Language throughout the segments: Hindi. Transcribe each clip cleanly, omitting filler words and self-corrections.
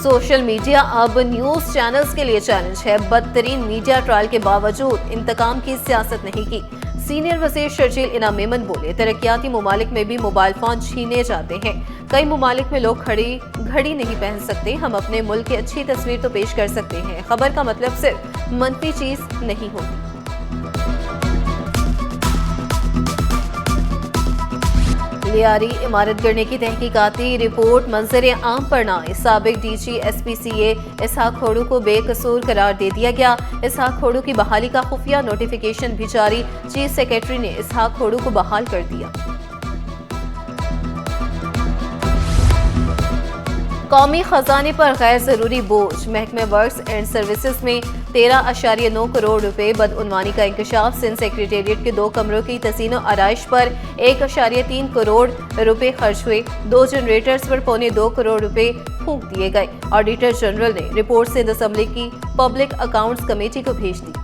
सोशल मीडिया अब न्यूज चैनल्स के लिए चैलेंज है। बदतरीन मीडिया ट्रायल के बावजूद इंतकाम की सियासत नहीं की। सीनियर वज़ीर शर्जील इनाम मेमन बोले, तरक्याती ममालिक में भी मोबाइल फोन छीने जाते हैं। कई ममालिक में लोग घड़ी नहीं पहन सकते। हम अपने मुल्क की अच्छी तस्वीर तो पेश कर सकते हैं। खबर का मतलब सिर्फ मनफी चीज नहीं होती। लियारी इमारत गिरने की तहकीकाती रिपोर्ट मंजर आम पर न आए। साबिक डीजी SPCA इसहाक खोड़ू को बेकसूर करार दे दिया गया। इसहाक खोड़ू की बहाली का खुफिया नोटिफिकेशन भी जारी। चीफ सेक्रेटरी ने इसहाक खोड़ू को बहाल कर दिया। कौमी खजाने पर गैर जरूरी बोझ। महकमे वर्क्स एंड सर्विसेज में 13.9 करोड़ रुपए बदउनवानी का इंकशाफ। सिंध सेक्रेटेरिएट के 2 कमरों की तसीनो आराइश पर 1.3 करोड़ रुपए खर्च हुए। 2 जनरेटर्स पर 2.25 करोड़ रुपए फूंक दिए गए। ऑडिटर जनरल ने रिपोर्ट सिंध असेंबली की पब्लिक अकाउंट्स कमेटी को भेज दी।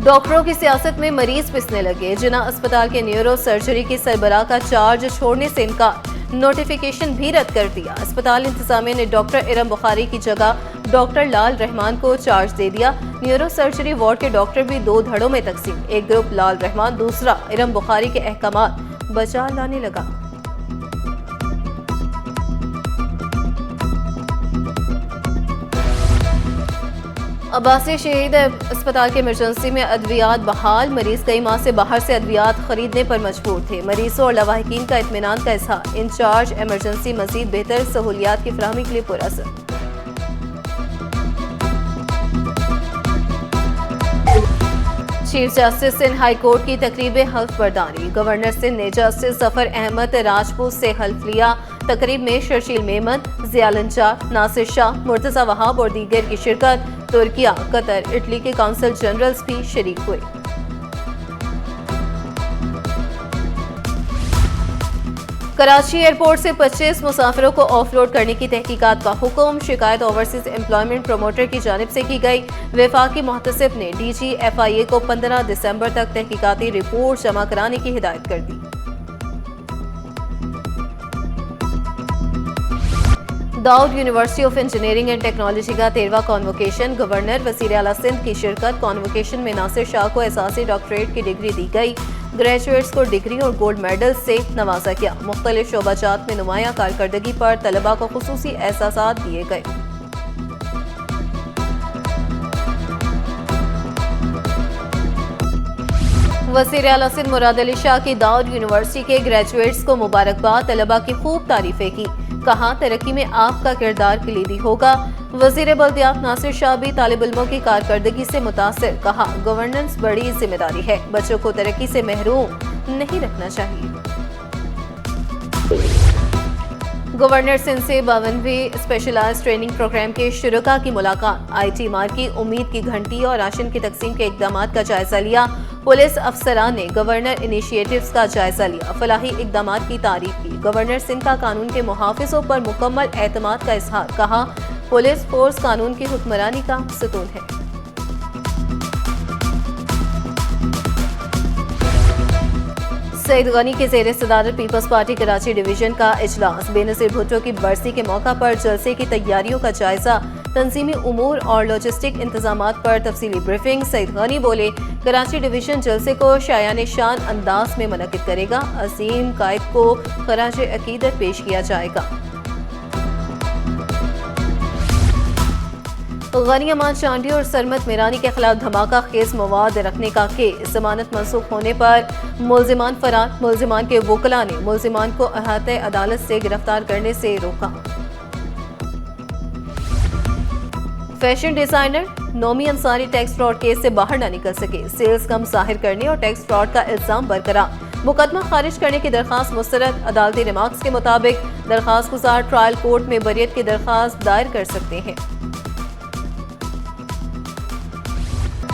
डॉक्टरों की सियासत में मरीज पिसने लगे। जिना अस्पताल के न्यूरो सर्जरी की सरबराह का चार्ज छोड़ने से इनकार। नोटिफिकेशन भी रद्द कर दिया। अस्पताल इंतजामिया ने डॉक्टर इरम बुखारी की जगह डॉक्टर लाल रहमान को चार्ज दे दिया। न्यूरो सर्जरी वार्ड के डॉक्टर भी 2 धड़ों में तकसीम। एक ग्रुप लाल रहमान, दूसरा इरम बुखारी के अहकामात बचा लाने लगा। अब्बासी शहीद अस्पताल के इमरजेंसी में अद्वियात बहाल। मरीज कई माह से बाहर से अद्वियात खरीदने पर मजबूर थे। मरीजों और लवाहिकीन का इत्मीनान का इजहार। इंचार्ज इमरजेंसी मजीद बेहतर सहूलियात की फराहमी के लिए पुरअसर। Chief justice Sindh high court की तकरीब हल्फ बर्दारी। गवर्नर सिंध ने जस्टिस जफर अहमद राजपूत से हल्फ लिया। तकरीब में शर्जील मेमन, जियालंचार, नासिर शाह, मुर्तजा वहाब और दीगर की शिरकत। तुर्किया, कतर, इटली के काउंसिल जनरल्स भी शरीक हुए। कराची एयरपोर्ट से 25 मुसाफिरों को ऑफलोड करने की तहकीकात का हुक्म। शिकायत ओवरसीज एम्प्लॉयमेंट प्रमोटर की जानिब से की गई। वफाकी मुहतसिब ने DG FIA को 15 दिसंबर तक तहकीकाती रिपोर्ट जमा कराने की हिदायत कर दी। Dawood University of Engineering and Technology का 13वां कॉन्वोकेशन। गवर्नर वज़ीर आला सिंध की शिरकत। कॉन्वोकेशन में नासिर शाह को एहसासी डॉक्टरेट की डिग्री दी गई। ग्रेजुएट्स को डिग्री और गोल्ड मेडल से नवाजा गया। मुख्तलिफ शोबाजात में नुमाया कारकर्दगी पर तलबा को खुसूसी एहसासात दिए गए। वज़ीर आला सिंध मुराद अली शाह की दाऊद यूनिवर्सिटी के ग्रेजुएट्स को मुबारकबाद। तलबा की खूब तारीफें की। कहा, तरक्की में आपका किरदार कलीदी होगा। वज़ीर बल्दियात नासिर शाह भी तालिब इल्मों की कारकर्दगी से मुतासिर। कहा, गवर्नेंस बड़ी जिम्मेदारी है। बच्चों को तरक्की से महरूम नहीं रखना चाहिए। गवर्नर सिंध से 52वें स्पेशलाइज्ड ट्रेनिंग प्रोग्राम के शुरुका की मुलाकात। IT मार की उम्मीद की घंटी और राशन की तकसीम के इकदामात का जायजा लिया। पुलिस अफसरान ने गवर्नर इनिशिएटिव्स का जायजा लिया। फलाही इकदामात की तारीफ की। गवर्नर सिंध का कानून के मुहाफिजों पर मुकम्मल एतमाद का इजहार। कहा, पुलिस फोर्स कानून की हुक्मरानी का सतून है। सईद गनी के ज़ेर सदारत पीपल्स पार्टी कराची डिवीजन का इजलास। बेनज़ीर भुट्टो की बरसी के मौका पर जलसे की तैयारियों का जायजा। तंजीमी उमूर और लॉजिस्टिक इंतजामात पर तफसीली ब्रीफिंग। सईद गनी बोले, कराची डिवीजन जलसे को शायान शान अंदाज में मुनक्किद करेगा। अजीम कायद को खराज अकीदत पेश किया जाएगा। गनी अमान चांडी और सरमत मीरानी के खिलाफ धमाका खेज मवाद रखने का केस। जमानत मनसूख होने पर मुल्जिमान फरार। मुल्जिमान के वकला ने मुल्जिमान को अहाते अदालत से गिरफ्तार करने से रोका। Fashion designer Nomi Ansari tax fraud case से बाहर न निकल सके। सेल्स कम जाहिर करने और टैक्स फ्रॉड का इल्जाम बरकरार। मुकदमा खारिज करने की दरखास्त मुस्तरद। अदालती रिमार्क्स के मुताबिक दरखास्त गुजार ट्रायल कोर्ट में बरियत की दरखास्त दायर कर सकते हैं।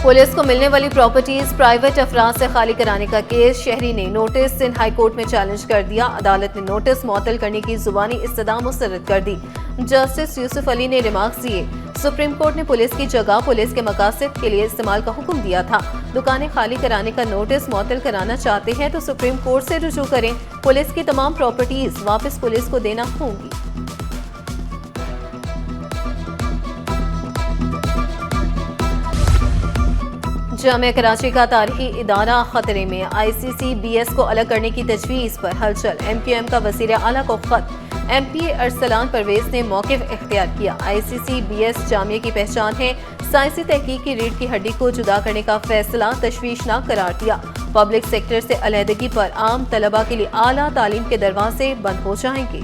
पुलिस को मिलने वाली प्रॉपर्टीज प्राइवेट अफराद से खाली कराने का केस शहरी ने नोटिस सिंध हाई कोर्ट में चैलेंज कर दिया। अदालत ने नोटिस मुअत्तल करने की जुबानी इस्तदा मुस्तरद कर दी। जस्टिस यूसुफ अली ने रिमार्क्स दिए। सुप्रीम कोर्ट ने पुलिस की जगह पुलिस के मकासद के लिए इस्तेमाल का हुक्म दिया था। दुकानें खाली कराने का नोटिस मुअत्तल कराना चाहते हैं तो सुप्रीम कोर्ट से रुजू करें। पुलिस की तमाम प्रॉपर्टीज वापस पुलिस को देना होंगी। जामिया कराची का तारीखी इदारा खतरे में। ICC-BS को अलग करने की तजवीज़ पर हलचल। MQM का वज़ीर आला को खत। MP अरसलान परवेज ने मौक़िफ़ इख्तियार किया। ICC-BS जामिया की पहचान है। साइंसी तहकीक की रीढ़ की हड्डी को जुदा करने का फैसला तशवीशनाक करार दिया। पब्लिक सेक्टर से अलहदगी पर आम तलबा के लिए आला तालीम के दरवाजे बंद हो जाएंगे।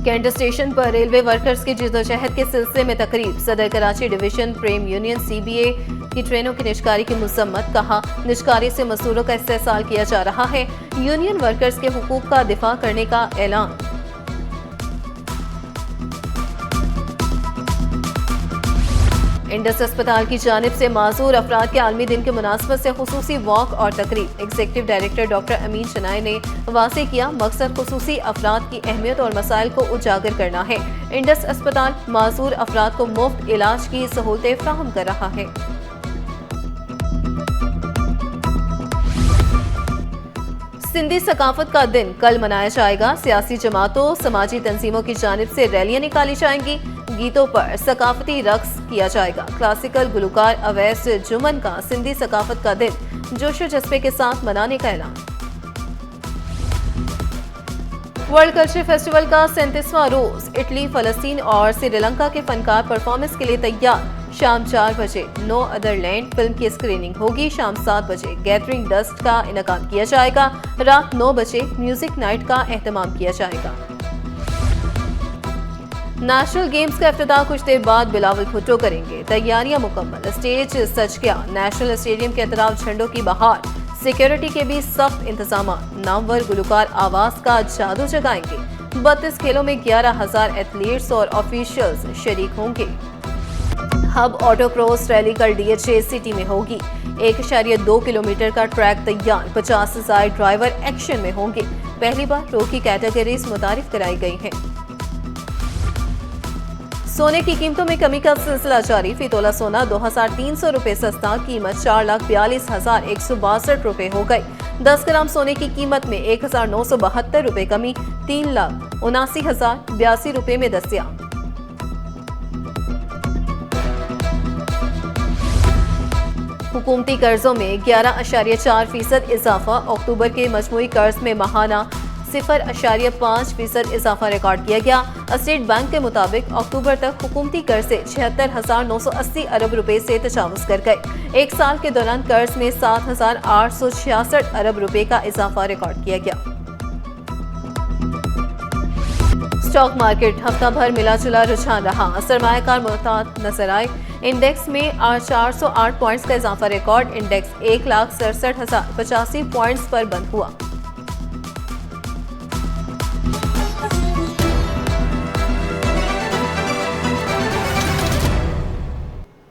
कैंट स्टेशन पर रेलवे वर्कर्स की जिद्दोजहद के सिलसिले में तकरीब। सदर कराची डिवीजन प्रेम यूनियन CBA की ट्रेनों की निजकारी की मजम्मत। कहा, निजकारी से मजदूरों का इस्तेहसाल किया जा रहा है। यूनियन वर्कर्स के हुकूक का दिफा करने का ऐलान। इंडस अस्पताल की जानिब से माजूर अफराद के आलमी दिन के मुनासबत से खुसूसी वॉक और तकरीब। एग्जीक्यूटिव डायरेक्टर डॉक्टर अमीन शनाई ने वाज़े किया, मकसद खुसूसी अफराद की अहमियत और मसाइल को उजागर करना है। इंडस अस्पताल माजूर अफराद को मुफ्त इलाज की सहूलतें फराहम कर रहा है। सिंधी सकाफत का दिन कल मनाया जाएगा। सियासी जमातों समाजी तंजीमों की जानिब से रैलियां निकाली जाएंगी। गीतों पर सकाफती रक्स किया जाएगा। क्लासिकल गुलकार अवैस जुमन का सिंधी सकाफत का दिन जोश जज्बे के साथ मनाने का ऐलान। वर्ल्ड कल्चर फेस्टिवल का 37वां रोज। इटली, फलस्तीन और श्रीलंका के फनकार परफॉर्मेंस के लिए तैयार। शाम 4 बजे नो अदर लैंड फिल्म की स्क्रीनिंग होगी। शाम 7 बजे गैदरिंग डस्ट का इनेकाद किया जाएगा। रात 9 बजे म्यूजिक नाइट का एहतमाम किया जाएगा। नेशनल गेम्स का इफ्तिताह कुछ देर बाद बिलावल भुट्टो करेंगे। तैयारियां मुकम्मल। स्टेज सज गया। नेशनल स्टेडियम के अतराफ झंडों की बहार। सिक्योरिटी के भी सख्त इंतजाम। नामवर गुलकार आवाज का जादू जगाएंगे। 32 खेलों में 11,000 एथलीट्स और ऑफिशियल्स शरीक होंगे। हब ऑटो क्रॉस रैली कल DHA सिटी में होगी। 1.2 किलोमीटर का ट्रैक तैयार। 50,000 ड्राइवर एक्शन में होंगे। पहली बार रो की कैटेगरीज मुतारिफ कराई गई हैं। सोने की कीमतों में कमी का सिलसिला जारी। फी तोला सोना 2,300 रुपए सस्ता। कीमत 4,42,162 रुपए हो गई। 10 ग्राम सोने की कीमत में 1,972 रुपए कमी। 3,79,082 रुपए में दस्तयाब। हुकूमती कर्जों में 11.4% इजाफा। अक्टूबर के मजमूई कर्ज में माहाना 0.5% इजाफा रिकॉर्ड किया गया। स्टेट बैंक के मुताबिक अक्टूबर तक हुकूमती कर्जे 76,980 अरब रुपए से तजावुज कर गए। एक साल के दौरान कर्ज में 7,866 अरब रुपए का इजाफा रिकॉर्ड किया गया। स्टॉक मार्केट हफ्ता भर मिला जुला रुझान रहा। सरमायाकार मुहतात नजर आए। इंडेक्स में 408 पॉइंट्स का इजाफा रिकॉर्ड। इंडेक्स 1,67,085 पॉइंट्स पर बंद हुआ।